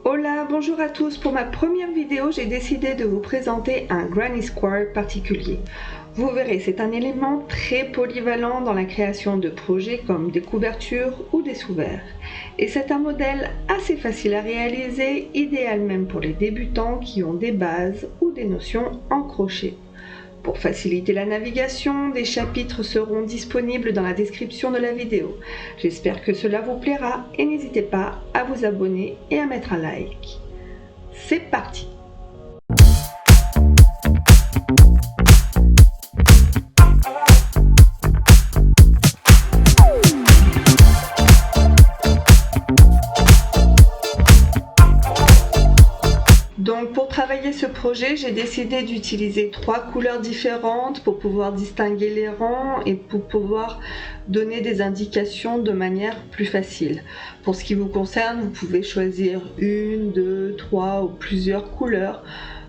Hola, bonjour à tous. Pour ma première vidéo, j'ai décidé de vous présenter un granny square particulier. Vous verrez, c'est un élément très polyvalent dans la création de projets comme des couvertures ou des sous-verts. Et c'est un modèle assez facile à réaliser, idéal même pour les débutants qui ont des bases ou des notions en crochet. Pour faciliter la navigation, des chapitres seront disponibles dans la description de la vidéo. J'espère que cela vous plaira et n'hésitez pas à vous abonner et à mettre un like. C'est parti! Donc pour travailler ce projet, j'ai décidé d'utiliser 3 couleurs différentes pour pouvoir distinguer les rangs et pour pouvoir donner des indications de manière plus facile. Pour ce qui vous concerne, vous pouvez choisir 1, 2, 3 ou plusieurs couleurs.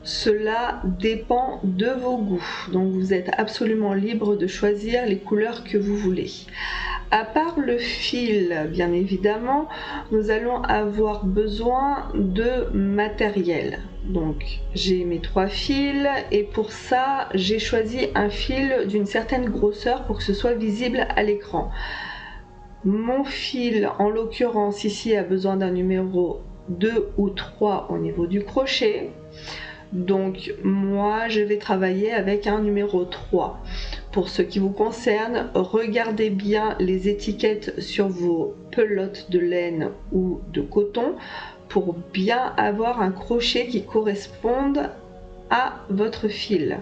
Cela dépend de vos goûts, donc vous êtes absolument libre de choisir les couleurs que vous voulez. À part le fil, bien évidemment, nous allons avoir besoin de matériel. Donc j'ai mes 3 fils et pour ça j'ai choisi un fil d'une certaine grosseur pour que ce soit visible à l'écran. Mon fil en l'occurrence ici a besoin d'un numéro 2 ou 3 au niveau du crochet. Donc moi je vais travailler avec un numéro 3. Pour ce qui vous concerne, regardez bien les étiquettes sur vos pelotes de laine ou de coton pour bien avoir un crochet qui corresponde à votre fil.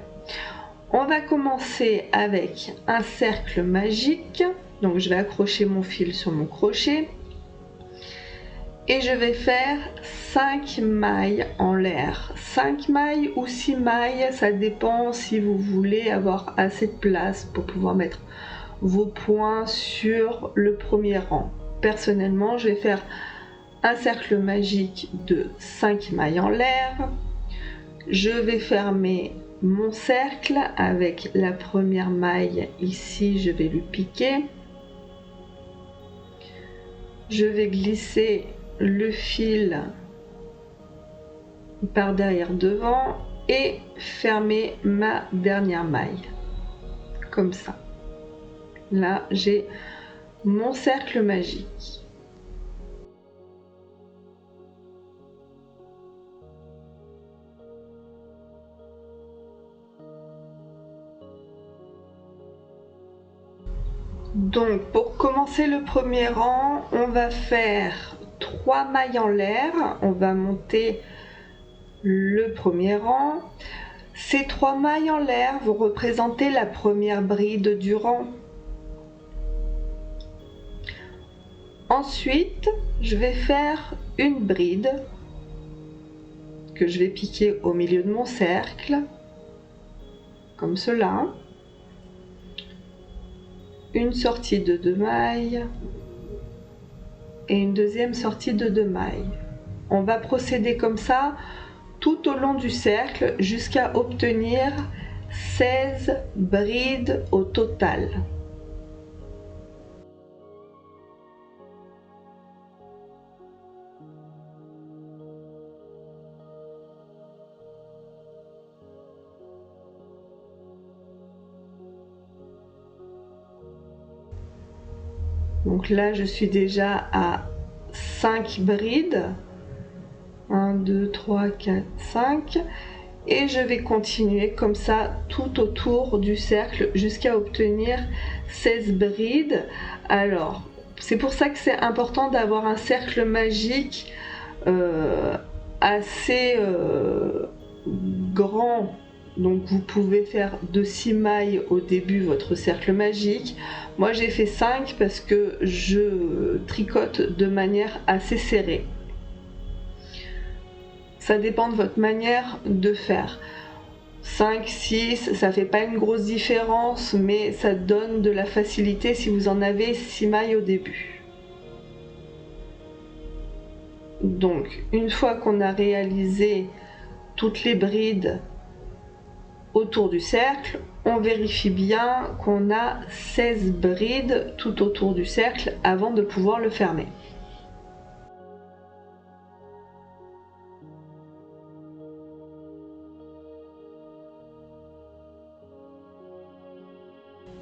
On va commencer avec un cercle magique. Donc je vais accrocher mon fil sur mon crochet. Et je vais faire 5 mailles en l'air. 5 mailles ou 6 mailles, ça dépend si vous voulez avoir assez de place pour pouvoir mettre vos points sur le premier rang. Personnellement, je vais faire un cercle magique de 5 mailles en l'air. Je vais fermer mon cercle avec la première maille. Ici, je vais lui piquer. Je vais glisser le fil par derrière devant et fermer ma dernière maille comme ça. Là j'ai mon cercle magique. Donc pour commencer le premier rang, on va faire 3 mailles en l'air, on va monter le premier rang. Ces 3 mailles en l'air vont représenter la première bride du rang. Ensuite, je vais faire une bride que je vais piquer au milieu de mon cercle, comme cela. Une sortie de 2 mailles et une deuxième sortie de 2 mailles. On va procéder comme ça tout au long du cercle jusqu'à obtenir 16 brides au total. Donc là, je suis déjà à 5 brides. 1, 2, 3, 4, 5. Et je vais continuer comme ça tout autour du cercle jusqu'à obtenir 16 brides. Alors, c'est pour ça que c'est important d'avoir un cercle magique assez grand. Donc vous pouvez faire de 6 mailles au début votre cercle magique. Moi j'ai fait 5 parce que je tricote de manière assez serrée. Ça dépend de votre manière de faire. 5, 6, ça fait pas une grosse différence, mais ça donne de la facilité si vous en avez 6 mailles au début. Donc une fois qu'on a réalisé toutes les brides autour du cercle, on vérifie bien qu'on a 16 brides tout autour du cercle avant de pouvoir le fermer.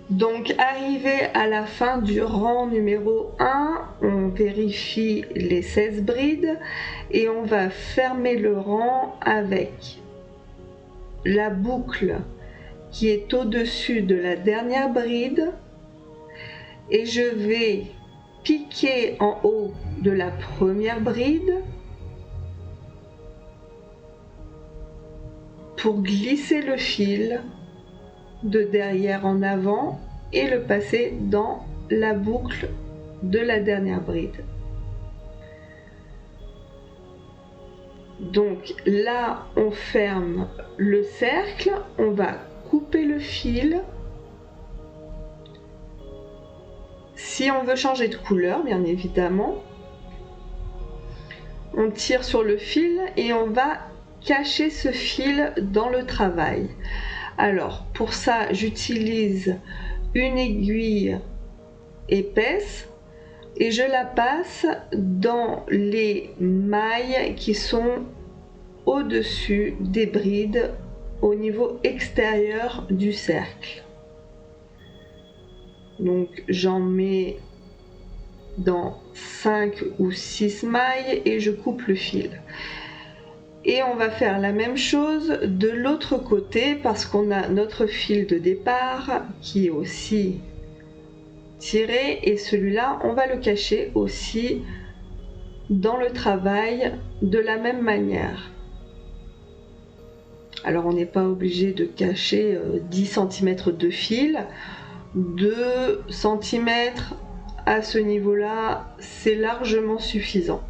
Donc arrivé à la fin du rang numéro 1, on vérifie les 16 brides et on va fermer le rang avec la boucle qui est au-dessus de la dernière bride et je vais piquer en haut de la première bride pour glisser le fil de derrière en avant et le passer dans la boucle de la dernière bride. Donc là, on ferme le cercle, on va couper le fil. Si on veut changer de couleur, bien évidemment, on tire sur le fil et on va cacher ce fil dans le travail. Alors pour ça, j'utilise une aiguille épaisse et je la passe dans les mailles qui sont au-dessus des brides au niveau extérieur du cercle. Donc j'en mets dans 5 ou 6 mailles et je coupe le fil. Et on va faire la même chose de l'autre côté parce qu'on a notre fil de départ qui est aussi tiré et celui-là on va le cacher aussi dans le travail de la même manière. Alors on n'est pas obligé de cacher 10 cm de fil, 2 cm à ce niveau-là, c'est largement suffisant.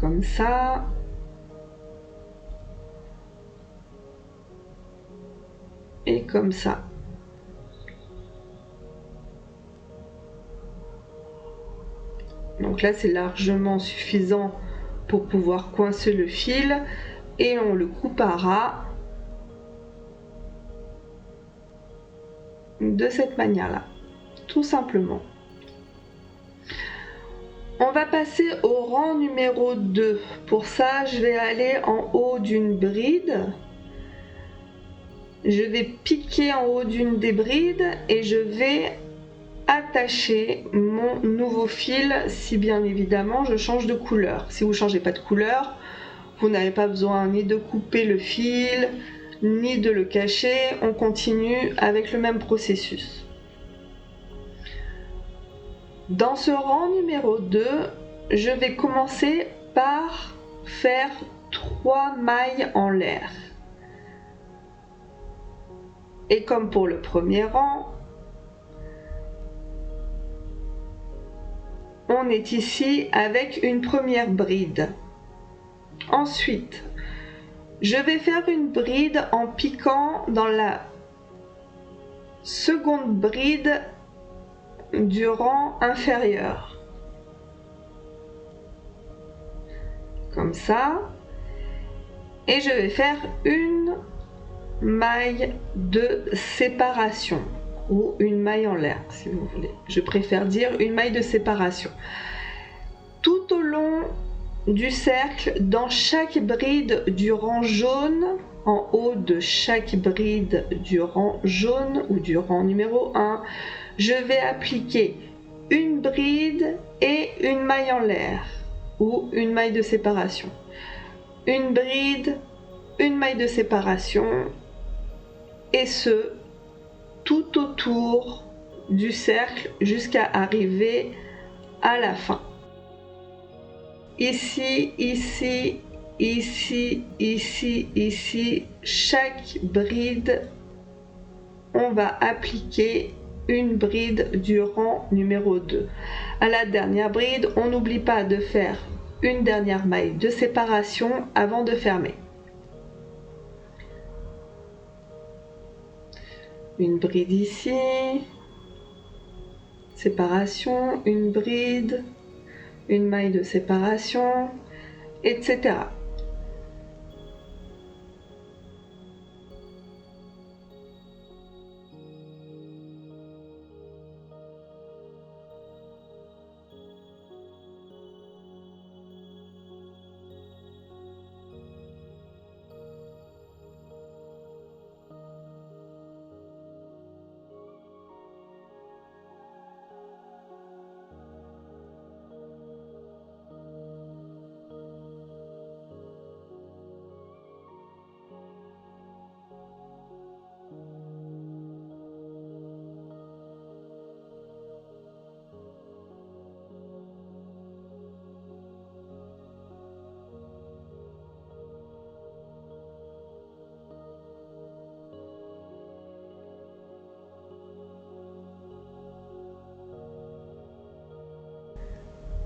Comme ça. Et comme ça. Donc là, c'est largement suffisant pour pouvoir coincer le fil et on le coupera de cette manière-là, tout simplement. On va passer au rang numéro 2. Pour ça, je vais aller en haut d'une bride. Je vais piquer en haut d'une des brides et je vais attacher mon nouveau fil si bien évidemment je change de couleur. Si vous ne changez pas de couleur, vous n'avez pas besoin ni de couper le fil, ni de le cacher. On continue avec le même processus. Dans ce rang numéro 2, je vais commencer par faire 3 mailles en l'air. Et comme pour le premier rang, on est ici avec une première bride. Ensuite, je vais faire une bride en piquant dans la seconde bride du rang inférieur. Comme ça. Et je vais faire une maille de séparation ou une maille en l'air si vous voulez. Je préfère dire une maille de séparation. Tout au long du cercle, dans chaque bride du rang jaune, en haut de chaque bride du rang jaune ou du rang numéro 1, je vais appliquer une bride et une maille en l'air ou une maille de séparation. Une bride, une maille de séparation et ce tout autour du cercle jusqu'à arriver à la fin. Ici, ici, ici, ici, ici, chaque bride, on va appliquer une bride du rang numéro 2. À la dernière bride, on n'oublie pas de faire une dernière maille de séparation avant de fermer. Une bride ici, séparation, une bride, une maille de séparation, etc.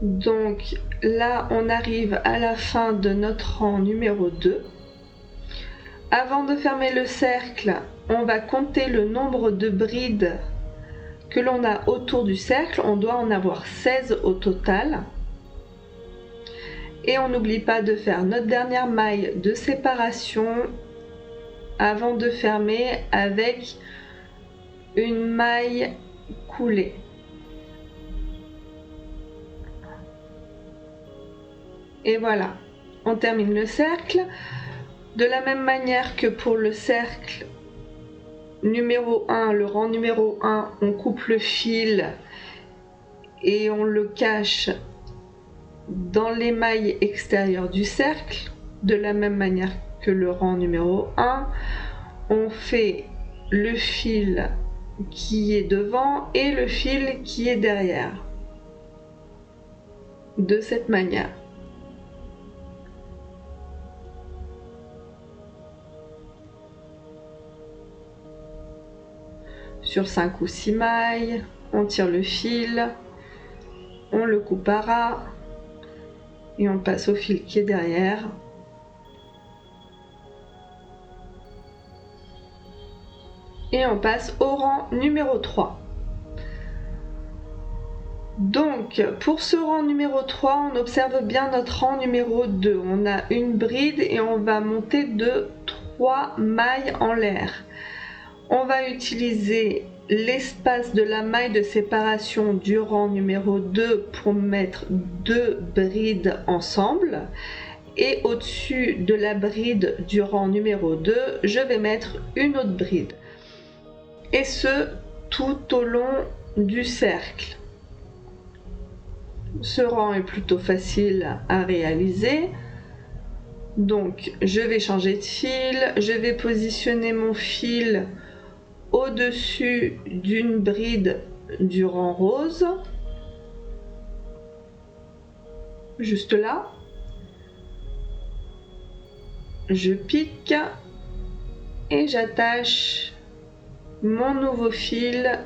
Donc là, on arrive à la fin de notre rang numéro 2. Avant de fermer le cercle, on va compter le nombre de brides que l'on a autour du cercle. On doit en avoir 16 au total. Et on n'oublie pas de faire notre dernière maille de séparation avant de fermer avec une maille coulée. Et voilà, on termine le cercle. De la même manière que pour le cercle numéro 1, le rang numéro 1, on coupe le fil et on le cache dans les mailles extérieures du cercle. De la même manière que le rang numéro 1, on fait le fil qui est devant et le fil qui est derrière. De cette manière. Sur 5 ou 6 mailles, on tire le fil, on le coupe à ras et on passe au fil qui est derrière. Et on passe au rang numéro 3. Donc pour ce rang numéro 3, on observe bien notre rang numéro 2. On a une bride et on va monter de 3 mailles en l'air. On va utiliser l'espace de la maille de séparation du rang numéro 2 pour mettre 2 brides ensemble. Et au-dessus de la bride du rang numéro 2, je vais mettre une autre bride. Et ce, tout au long du cercle. Ce rang est plutôt facile à réaliser. Donc, je vais changer de fil. Je vais positionner mon fil au-dessus d'une bride du rang rose. Juste là. Je pique et j'attache mon nouveau fil.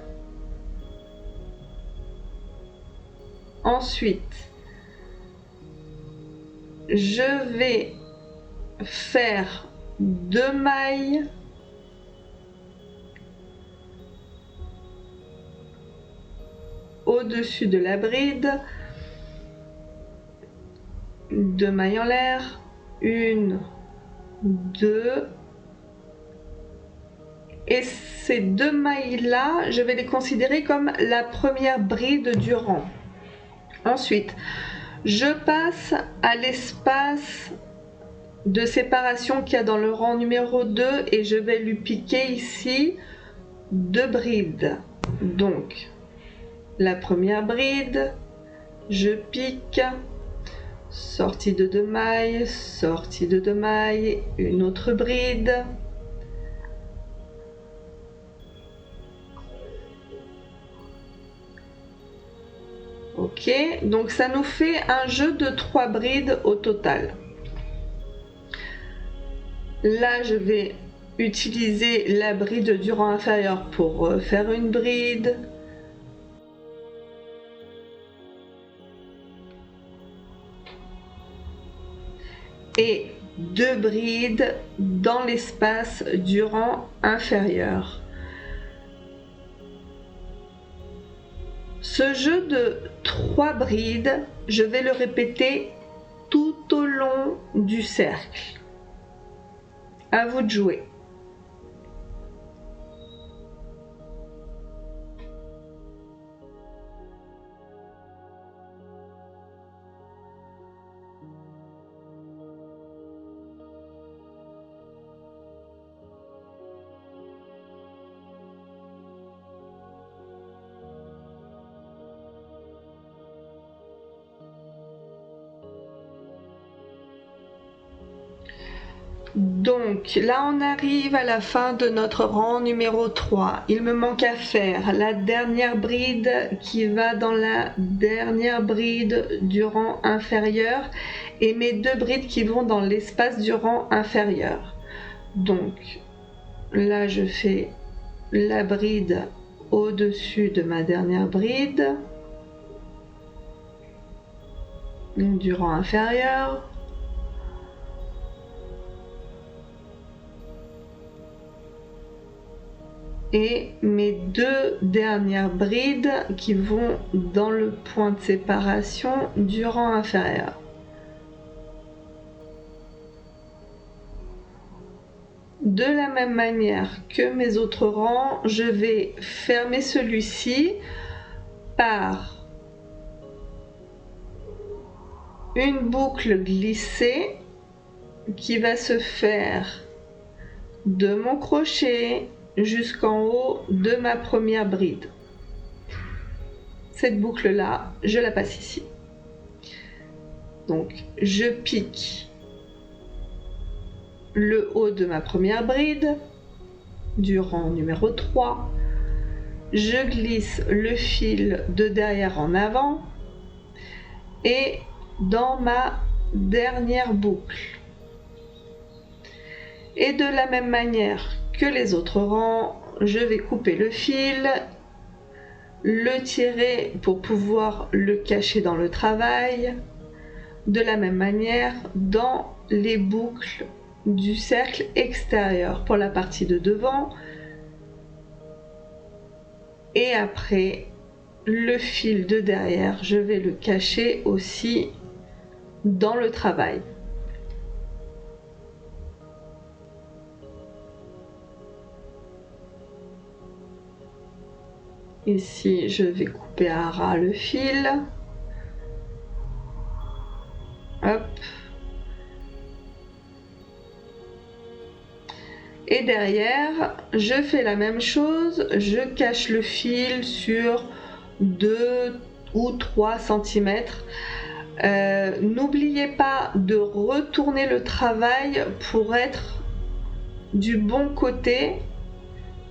Ensuite, je vais faire 2 mailles au-dessus de la bride, 2 mailles en l'air, 1, 2, et ces 2 mailles là, je vais les considérer comme la première bride du rang. Ensuite, je passe à l'espace de séparation qu'il y a dans le rang numéro 2 et je vais lui piquer ici 2 brides. Donc, la première bride, je pique, sortie de 2 mailles, sortie de 2 mailles, une autre bride. Ok, donc ça nous fait un jeu de 3 brides au total. Là, je vais utiliser la bride du rang inférieur pour faire une bride. Et 2 brides dans l'espace du rang inférieur. Ce jeu de 3 brides, je vais le répéter tout au long du cercle. À vous de jouer. Donc là on arrive à la fin de notre rang numéro 3. Il me manque à faire la dernière bride qui va dans la dernière bride du rang inférieur et mes 2 brides qui vont dans l'espace du rang inférieur. Donc là je fais la bride au-dessus de ma dernière bride. du rang inférieur. Et mes 2 dernières brides qui vont dans le point de séparation du rang inférieur. De la même manière que mes autres rangs, je vais fermer celui-ci par une boucle glissée qui va se faire de mon crochet jusqu'en haut de ma première bride. Cette boucle là, je la passe ici. Donc je pique le haut de ma première bride du rang numéro 3. Je glisse le fil de derrière en avant et dans ma dernière boucle. Et de la même manière que les autres rangs, je vais couper le fil, le tirer pour pouvoir le cacher dans le travail. De la même manière dans les boucles du cercle extérieur pour la partie de devant. Et après, le fil de derrière, je vais le cacher aussi dans le travail. Ici, je vais couper à ras le fil. Hop. Et derrière, je fais la même chose, je cache le fil sur 2 ou 3 cm. N'oubliez pas de retourner le travail pour être du bon côté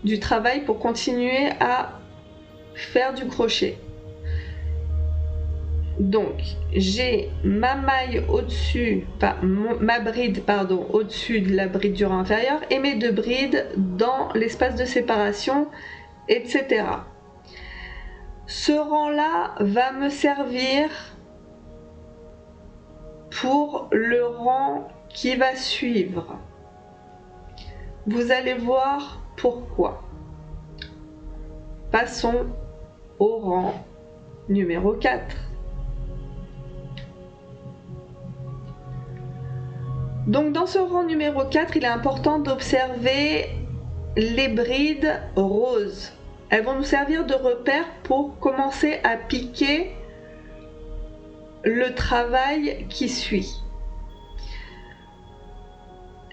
du travail pour continuer à faire du crochet. Donc j'ai ma maille au-dessus, ma bride pardon, au-dessus de la bride du rang inférieur et mes 2 brides dans l'espace de séparation, etc. Ce rang là va me servir pour le rang qui va suivre. Vous allez voir pourquoi. Passons au rang numéro 4. Donc dans ce rang numéro 4, il est important d'observer les brides roses. Elles vont nous servir de repère pour commencer à piquer le travail qui suit.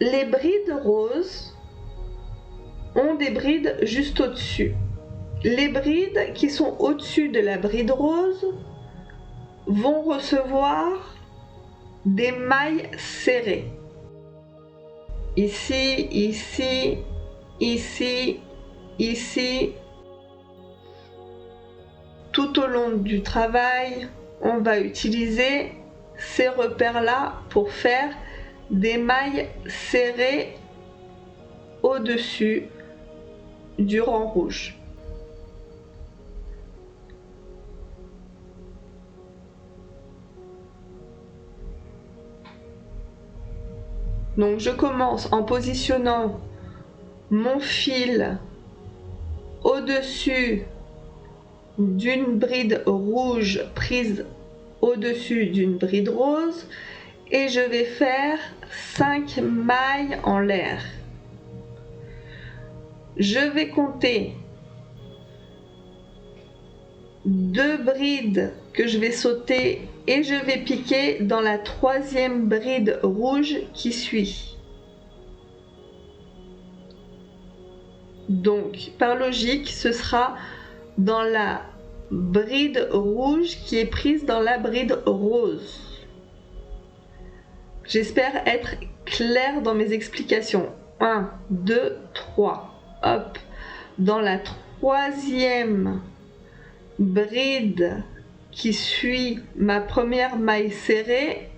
Les brides roses ont des brides juste au-dessus. Les brides qui sont au-dessus de la bride rose vont recevoir des mailles serrées. Ici, ici, ici, ici. Tout au long du travail, on va utiliser ces repères-là pour faire des mailles serrées au-dessus du rang rouge. Donc je commence en positionnant mon fil au-dessus d'une bride rouge prise au-dessus d'une bride rose et je vais faire 5 mailles en l'air. Je vais compter 2 brides que je vais sauter et je vais piquer dans la 3e bride rouge qui suit. Donc par logique ce sera dans la bride rouge qui est prise dans la bride rose. J'espère être claire dans mes explications. 1, 2, 3. Hop. Dans la 3e bride qui suit ma première maille serrée,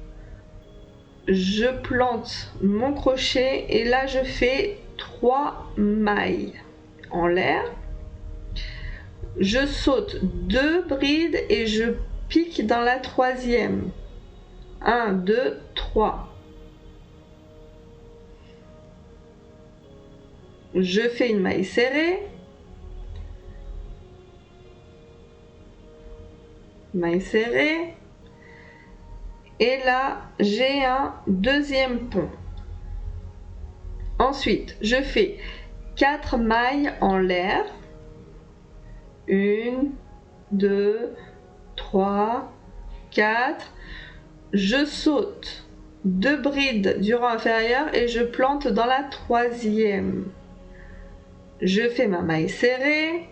je plante mon crochet et là je fais 3 mailles en l'air. Je saute 2 brides et je pique dans la 3e. 1, 2, 3. Je fais une maille serrée. Maille serrée. Et là, j'ai un deuxième pont. Ensuite, je fais 4 mailles en l'air. 1, 2, 3, 4. Je saute 2 brides du rang inférieur et je plante dans la troisième. Je fais ma maille serrée.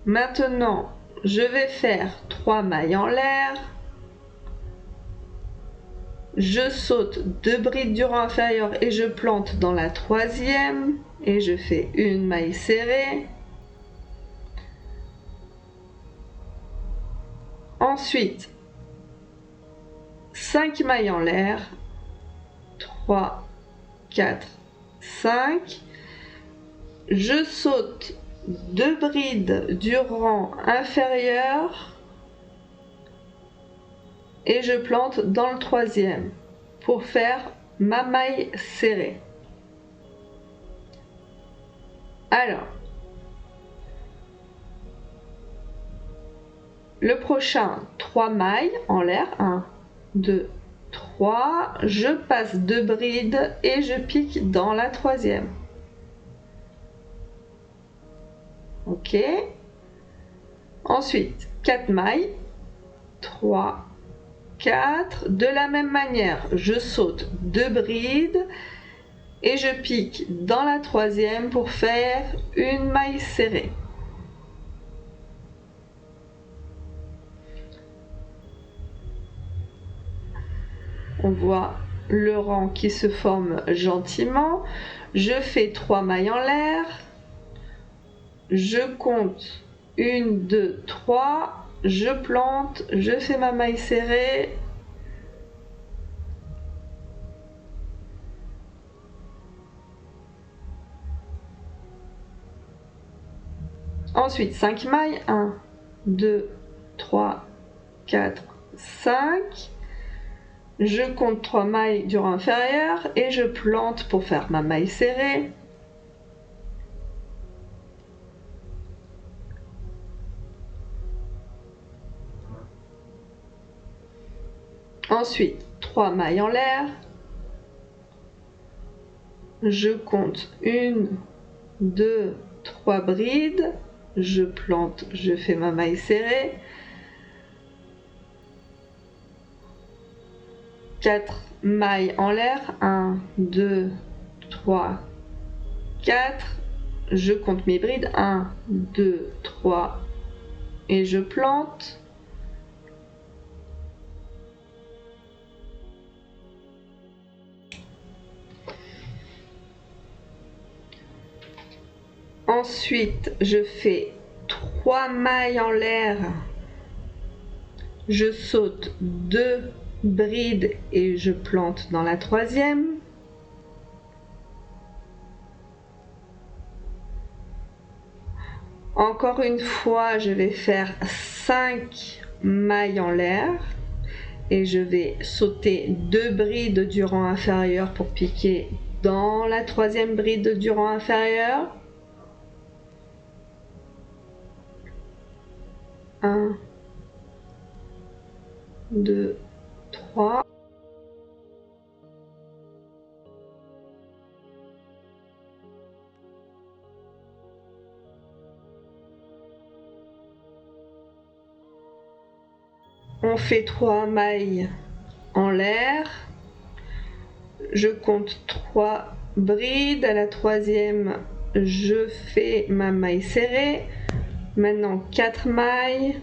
Maintenant, je vais faire 3 mailles en l'air. Je saute 2 brides du rang inférieur et je plante dans la troisième. Et je fais une maille serrée. Ensuite, 5 mailles en l'air. 3, 4, 5. Je saute 2 brides du rang inférieur et je plante dans le troisième pour faire ma maille serrée. Alors, le prochain, 3 mailles en l'air, 1, 2, 3, je passe 2 brides et je pique dans la troisième. Ok. Ensuite, 4 mailles, 3, 4. De la même manière, je saute 2 brides et je pique dans la troisième pour faire une maille serrée. On voit le rang qui se forme gentiment. Je fais 3 mailles en l'air. Je compte 1, 2, 3. Je plante. Je fais ma maille serrée. Ensuite, 5 mailles. 1, 2, 3, 4, 5. Je compte 3 mailles du rang inférieur et je plante pour faire ma maille serrée. Ensuite, 3 mailles en l'air. Je compte 1, 2, 3 brides. Je plante, je fais ma maille serrée. 4 mailles en l'air. 1, 2, 3, 4. Je compte mes brides. 1, 2, 3 et je plante. Ensuite, je fais 3 mailles en l'air. Je saute 2 brides et je plante dans la troisième. Encore une fois, je vais faire 5 mailles en l'air et je vais sauter 2 brides du rang inférieur pour piquer dans la troisième bride du rang inférieur. 1, 2, 3. On fait 3 mailles en l'air. Je compte 3 brides. À la troisième, je fais ma maille serrée. Maintenant 4 mailles.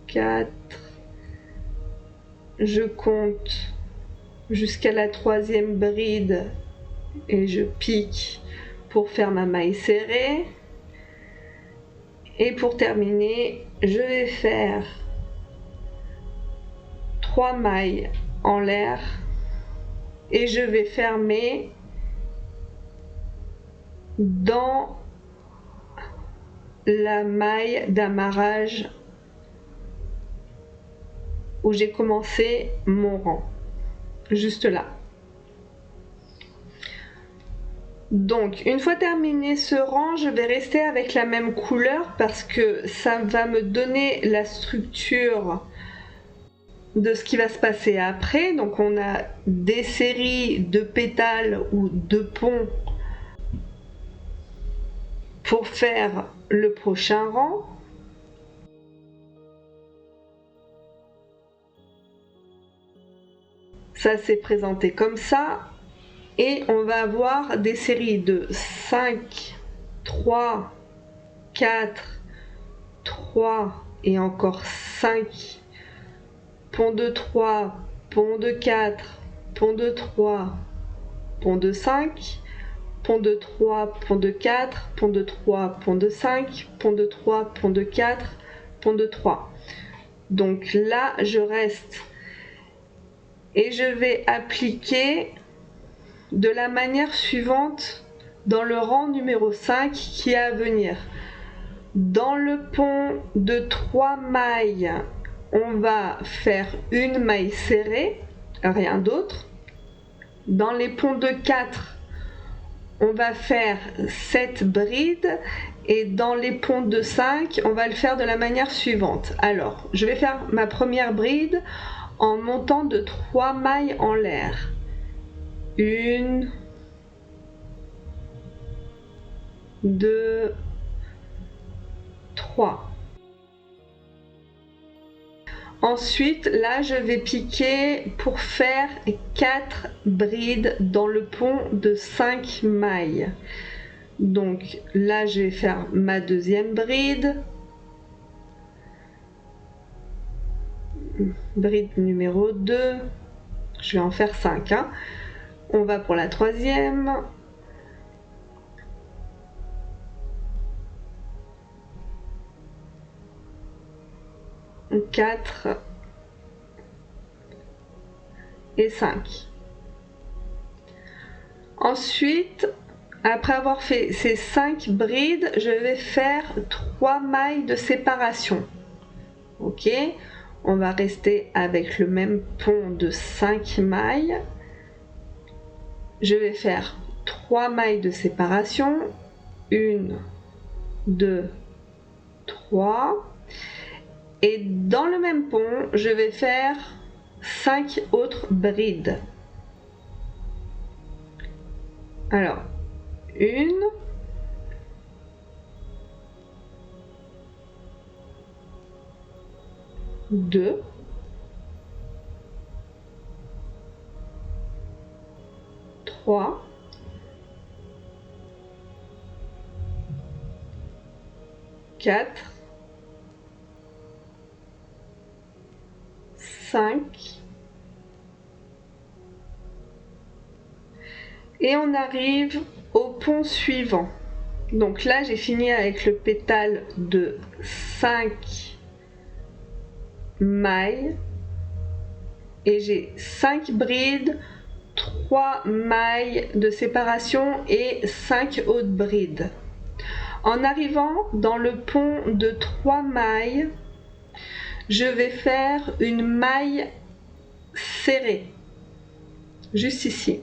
4. Je compte jusqu'à la troisième bride et je pique pour faire ma maille serrée. Et pour terminer, je vais faire 3 mailles en l'air et je vais fermer dans la maille d'amarrage où j'ai commencé mon rang, juste là. Donc une fois terminé ce rang, je vais rester avec la même couleur parce que ça va me donner la structure de ce qui va se passer après. Donc on a des séries de pétales ou de ponts pour faire le prochain rang. Ça s'est présenté comme ça. Et on va avoir des séries de 5, 3, 4, 3 et encore 5, pont de 3, pont de 4, pont de 3, pont de 5, pont de 3, pont de 4, pont de 3, pont de 5, pont de 3, pont de 4, pont de 3. Donc là, je reste et je vais appliquer de la manière suivante dans le rang numéro 5 qui est à venir. Dans le pont de 3 mailles, on va faire une maille serrée, rien d'autre. Dans les ponts de 4, on va faire 7 brides et dans les ponts de 5, on va le faire de la manière suivante. Alors, je vais faire ma première bride en montant de 3 mailles en l'air. 1, 2, 3. Ensuite, là, je vais piquer pour faire 4 brides dans le pont de 5 mailles. Donc là, je vais faire ma deuxième bride. Bride numéro 2. Je vais en faire 5. On va pour la troisième. 4 et 5. Ensuite, après avoir fait ces 5 brides, je vais faire 3 mailles de séparation. Ok, on va rester avec le même pont de 5 mailles. Je vais faire 3 mailles de séparation. 1, 2, 3. Et dans le même pont, je vais faire 5 autres brides. Alors, 1, 2, 3, 4, 5 et on arrive au pont suivant. Donc là, j'ai fini avec le pétale de 5 mailles et j'ai 5 brides, 3 mailles de séparation et 5 autres brides. En arrivant dans le pont de 3 mailles, je vais faire une maille serrée, juste ici,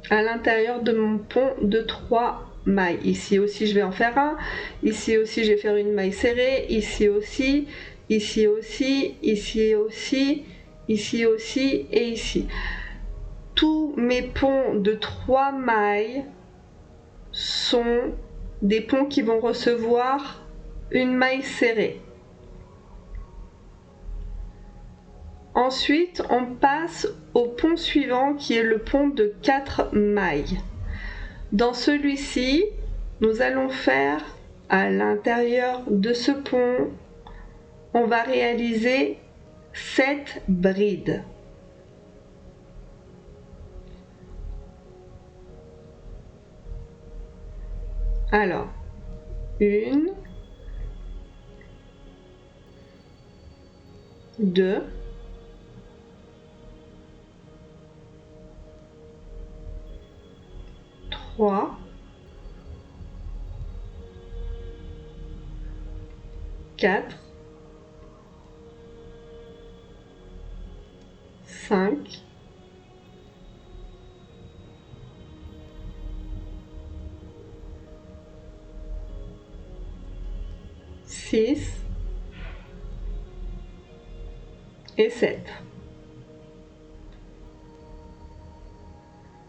à l'intérieur de mon pont de 3 mailles. Ici aussi, je vais en faire un. Ici aussi, je vais faire une maille serrée. Ici aussi, ici aussi, ici aussi, ici aussi et ici. Tous mes ponts de 3 mailles sont des ponts qui vont recevoir une maille serrée. Ensuite, on passe au pont suivant qui est le pont de 4 mailles. Dans celui-ci, nous allons faire à l'intérieur de ce pont, on va réaliser 7 brides. Alors, 1, 2, 3, 4, 5, 6 et 7.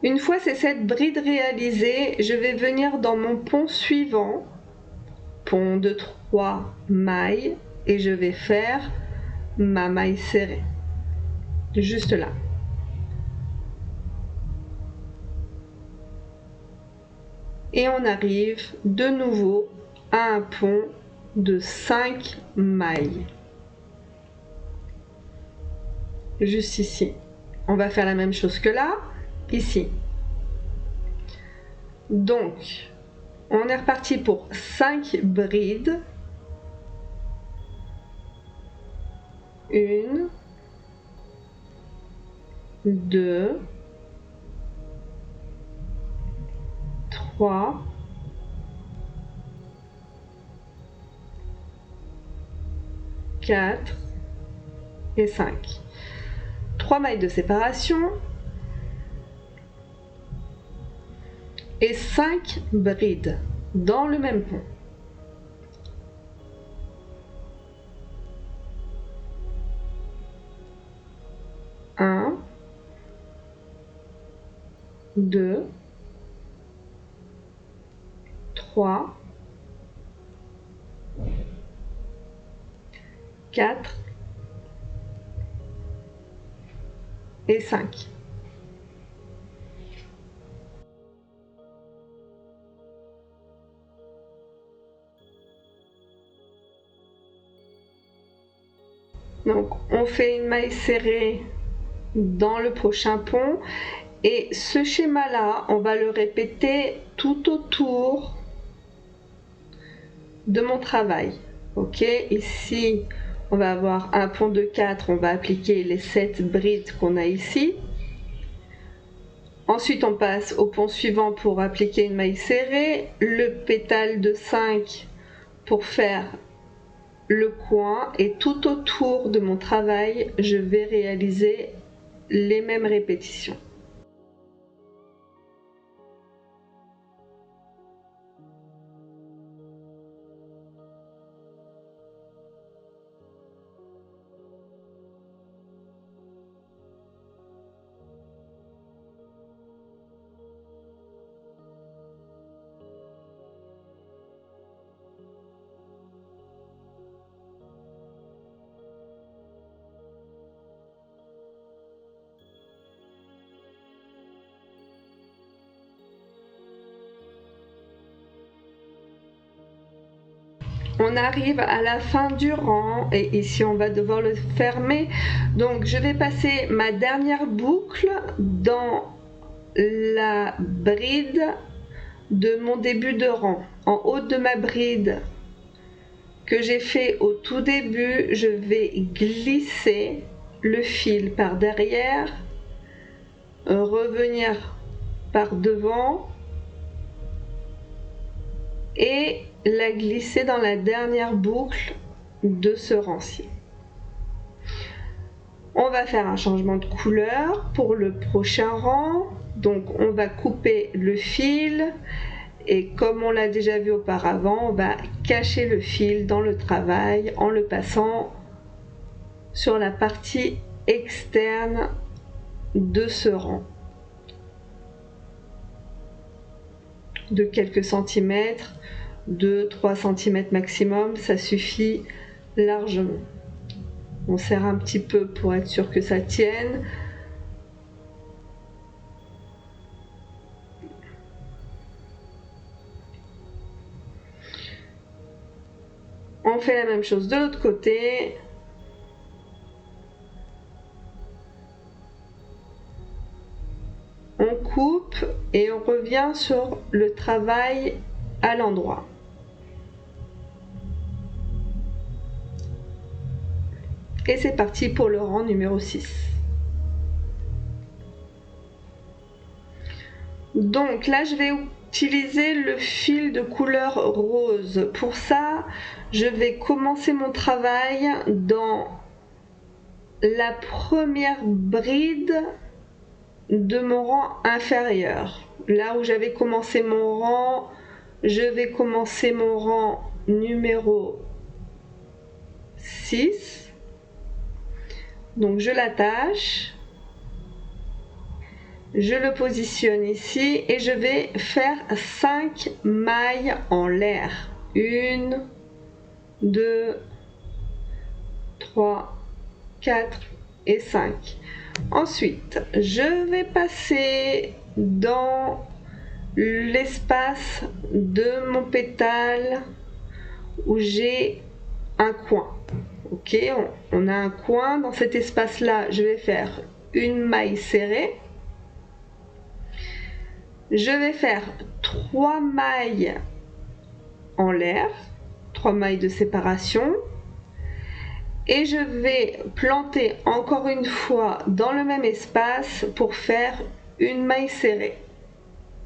Une fois ces 7 brides réalisées, je vais venir dans mon pont suivant, pont de 3 mailles, et je vais faire ma maille serrée, juste là. Et on arrive de nouveau à un pont de 5 mailles. Juste ici. On va faire la même chose que là, ici. Donc, on est reparti pour 5 brides. 1, 2, 3, 4 et 5. 3 mailles de séparation et 5 brides dans le même pont. Un, 2, 3, 4 et 5. Donc on fait une maille serrée dans le prochain pont et ce schéma là on va le répéter tout autour de mon travail. Ok, ici on va avoir un pont de 4, on va appliquer les 7 brides qu'on a ici. Ensuite on passe au pont suivant pour appliquer une maille serrée, le pétale de 5 pour faire le coin, et tout autour de mon travail je vais réaliser les mêmes répétitions. On arrive à la fin du rang et ici on va devoir le fermer. Donc je vais passer ma dernière boucle dans la bride de mon début de rang. En haut de ma bride que j'ai fait au tout début, je vais glisser le fil par derrière, revenir par devant et la glisser dans la dernière boucle de ce rang-ci. On va faire un changement de couleur pour le prochain rang. Donc on va couper le fil et comme on l'a déjà vu auparavant, on va cacher le fil dans le travail en le passant sur la partie externe de ce rang de quelques centimètres, 2-3 cm maximum, ça suffit largement. On serre un petit peu pour être sûr que ça tienne. On fait la même chose de l'autre côté. On coupe et on revient sur le travail à l'endroit. Et c'est parti pour le rang numéro 6. Donc là, je vais utiliser le fil de couleur rose. Pour ça, je vais commencer mon travail dans la première bride de mon rang inférieur. Là où j'avais commencé mon rang, je vais commencer mon rang numéro 6. Donc je l'attache, je le positionne ici et je vais faire 5 mailles en l'air. 1, 2, 3, 4 et 5. Ensuite, je vais passer dans l'espace de mon pétale où j'ai un coin. Ok, on a un coin. Dans cet espace-là, je vais faire une maille serrée. Je vais faire 3 mailles en l'air, 3 mailles de séparation. Et je vais planter encore une fois dans le même espace pour faire une maille serrée.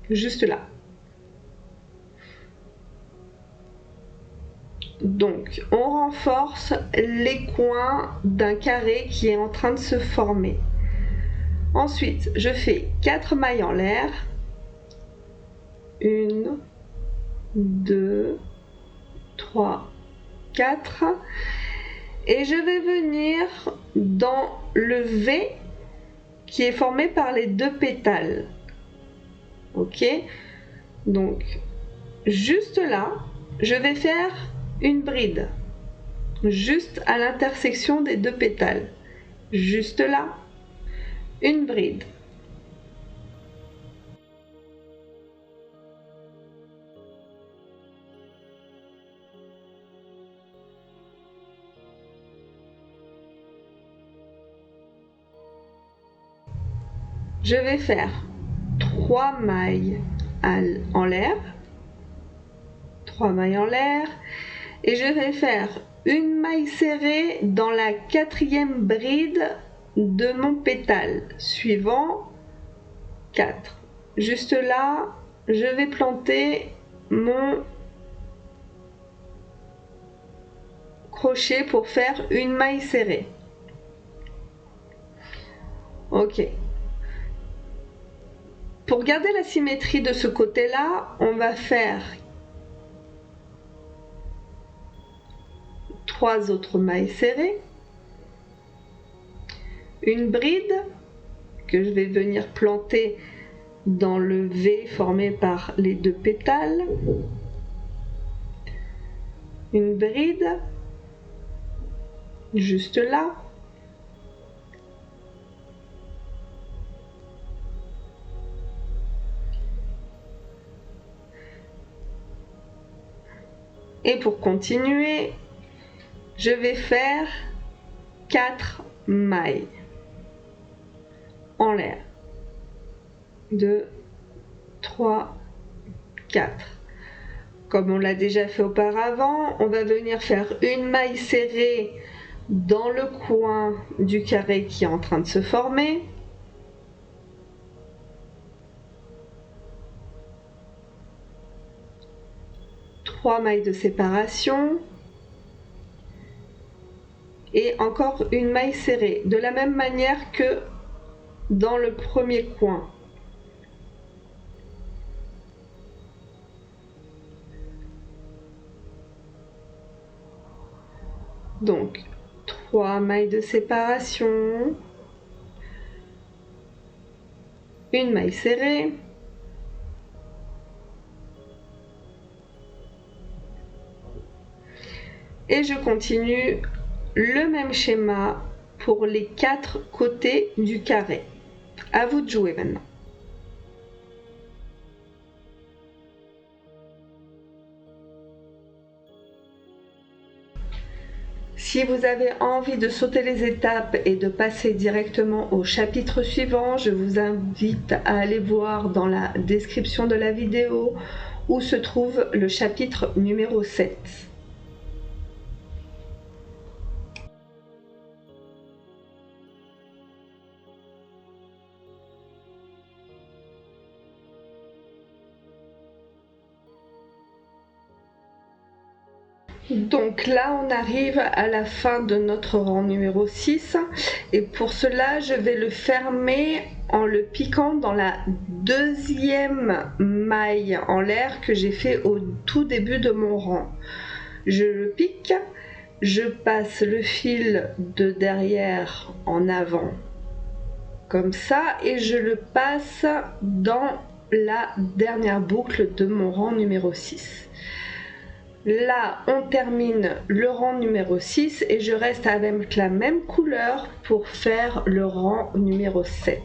Juste là. Donc, on renforce les coins d'un carré qui est en train de se former. Ensuite, je fais 4 mailles en l'air. 1, 2, 3, 4. Et je vais venir dans le V qui est formé par les 2 pétales. Ok? Donc, juste là, je vais faire une bride. Juste à l'intersection des 2 pétales. Juste là, une bride. Je vais faire 3 mailles en l'air. 3 mailles en l'air. Et je vais faire une maille serrée dans la 4e bride de mon pétale suivant 4. Juste là, je vais planter mon crochet pour faire une maille serrée. Ok. Pour garder la symétrie de ce côté-là, on va faire 3 autres mailles serrées, une bride que je vais venir planter dans le V formé par les 2 pétales, une bride juste là, et pour continuer, je vais faire 4 mailles en l'air. 2, 3, 4. Comme on l'a déjà fait auparavant, on va venir faire une maille serrée dans le coin du carré qui est en train de se former. Trois mailles de séparation. Et encore une maille serrée, de la même manière que dans le premier coin. Donc, 3 mailles de séparation, une maille serrée, et je continue le même schéma pour les 4 côtés du carré. À vous de jouer maintenant. Si vous avez envie de sauter les étapes et de passer directement au chapitre suivant, je vous invite à aller voir dans la description de la vidéo où se trouve le chapitre numéro 7. Donc là, on arrive à la fin de notre rang numéro 6 et pour cela, je vais le fermer en le piquant dans la deuxième maille en l'air que j'ai fait au tout début de mon rang. Je le pique, je passe le fil de derrière en avant comme ça et je le passe dans la dernière boucle de mon rang numéro 6. Là, on termine le rang numéro 6 et je reste avec la même couleur pour faire le rang numéro 7.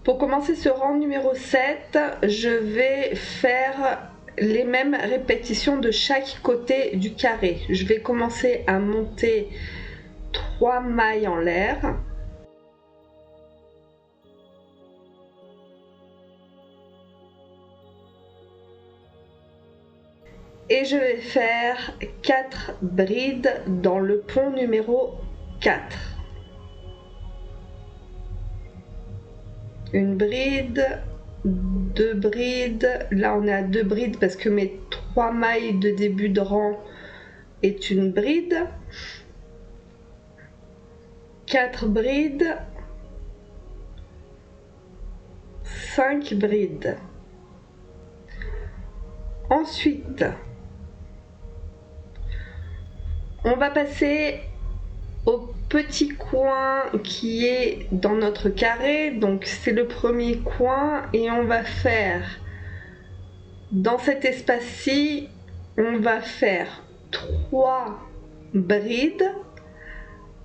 Pour commencer ce rang numéro 7, je vais faire les mêmes répétitions de chaque côté du carré. Je vais commencer à monter 3 mailles en l'air. Et je vais faire 4 brides dans le pont numéro 4. Une bride, 2 brides, là on est à 2 brides parce que mes 3 mailles de début de rang est une bride, 4 brides, 5 brides. Ensuite, on va passer au petit coin qui est dans notre carré, donc c'est le premier coin et on va faire dans cet espace-ci, on va faire 3 brides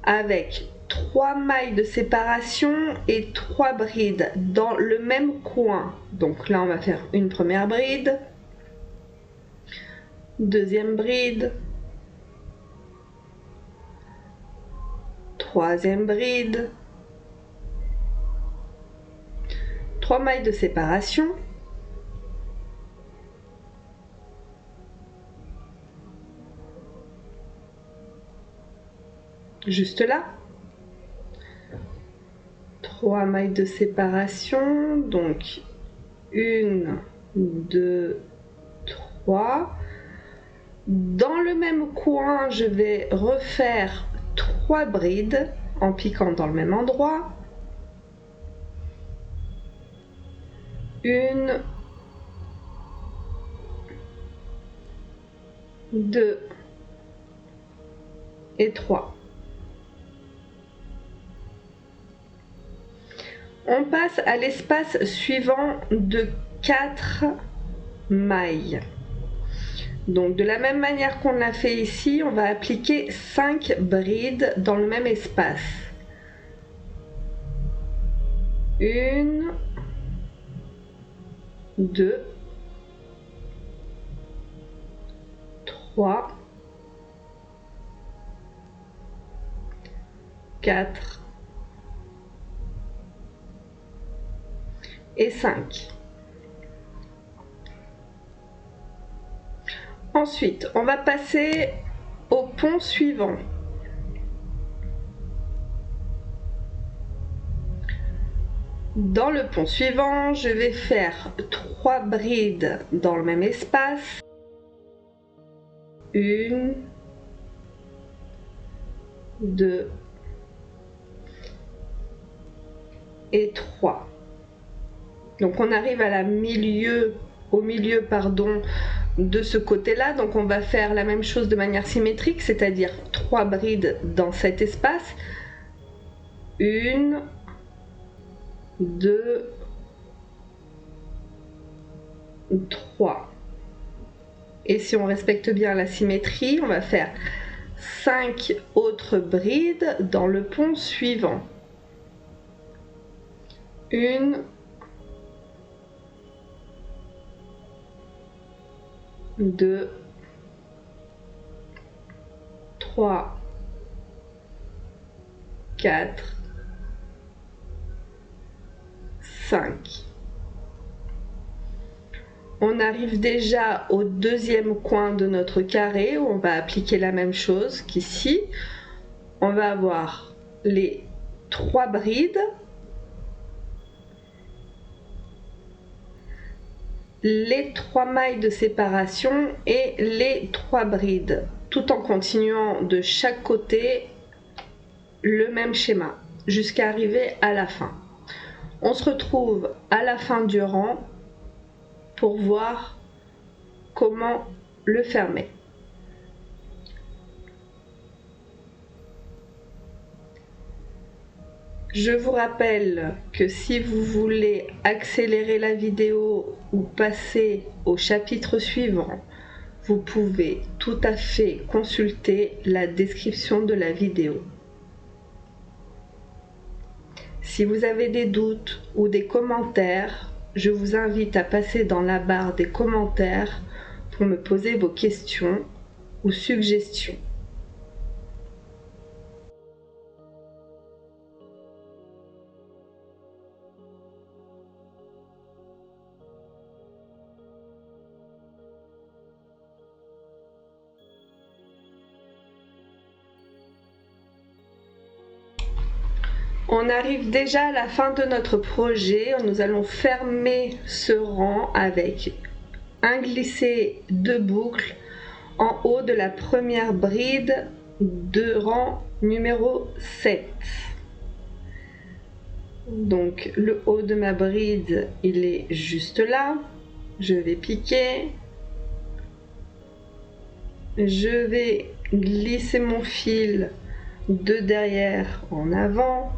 avec 3 mailles de séparation et 3 brides dans le même coin. Donc là on va faire une première bride, deuxième bride, troisième bride, 3 mailles de séparation, juste là, 3 mailles de séparation, donc 1, 2, 3. Dans le même coin, je vais refaire 3 brides en piquant dans le même endroit. 1, 2 et 3. On passe à l'espace suivant de 4 mailles. Donc de la même manière qu'on l'a fait ici, on va appliquer 5 brides dans le même espace. 1, 2, 3, 4 et 5. Ensuite, on va passer au pont suivant. Dans le pont suivant, je vais faire 3 brides dans le même espace. 1, 2 et 3. Donc on arrive au milieu de ce côté-là. Donc on va faire la même chose de manière symétrique, c'est-à-dire 3 brides dans cet espace. 1, 2, 3. Et si on respecte bien la symétrie, on va faire 5 autres brides dans le pont suivant. 1, 2, 3, 4, 5. On arrive déjà au deuxième coin de notre carré où on va appliquer la même chose qu'ici. On va avoir les 3 brides les 3 mailles de séparation et les 3 brides, tout en continuant de chaque côté le même schéma jusqu'à arriver à la fin. On se retrouve à la fin du rang pour voir comment le fermer. Je vous rappelle que si vous voulez accélérer la vidéo ou passer au chapitre suivant, vous pouvez tout à fait consulter la description de la vidéo. Si vous avez des doutes ou des commentaires, je vous invite à passer dans la barre des commentaires pour me poser vos questions ou suggestions. On arrive déjà à la fin de notre projet. Nous allons fermer ce rang avec un glissé de boucle en haut de la première bride de rang numéro 7. Donc le haut de ma bride, il est juste là. Je vais piquer. Je vais glisser mon fil de derrière en avant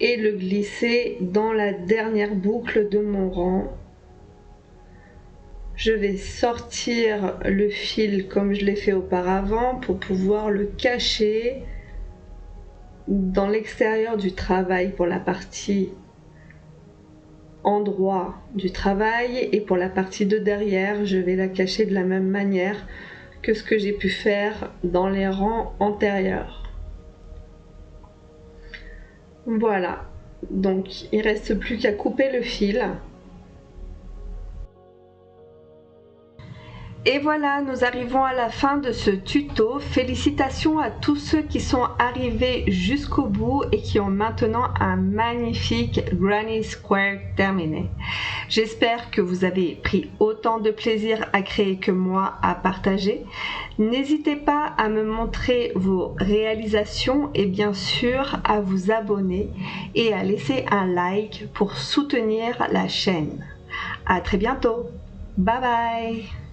et le glisser dans la dernière boucle de mon rang. Je vais sortir le fil comme je l'ai fait auparavant pour pouvoir le cacher dans l'extérieur du travail pour la partie endroit du travail, et pour la partie de derrière, je vais la cacher de la même manière que ce que j'ai pu faire dans les rangs antérieurs. Voilà, donc il ne reste plus qu'à couper le fil. Et voilà, nous arrivons à la fin de ce tuto. Félicitations à tous ceux qui sont arrivés jusqu'au bout et qui ont maintenant un magnifique Granny Square terminé. J'espère que vous avez pris autant de plaisir à créer que moi à partager. N'hésitez pas à me montrer vos réalisations et bien sûr à vous abonner et à laisser un like pour soutenir la chaîne. À très bientôt. Bye bye.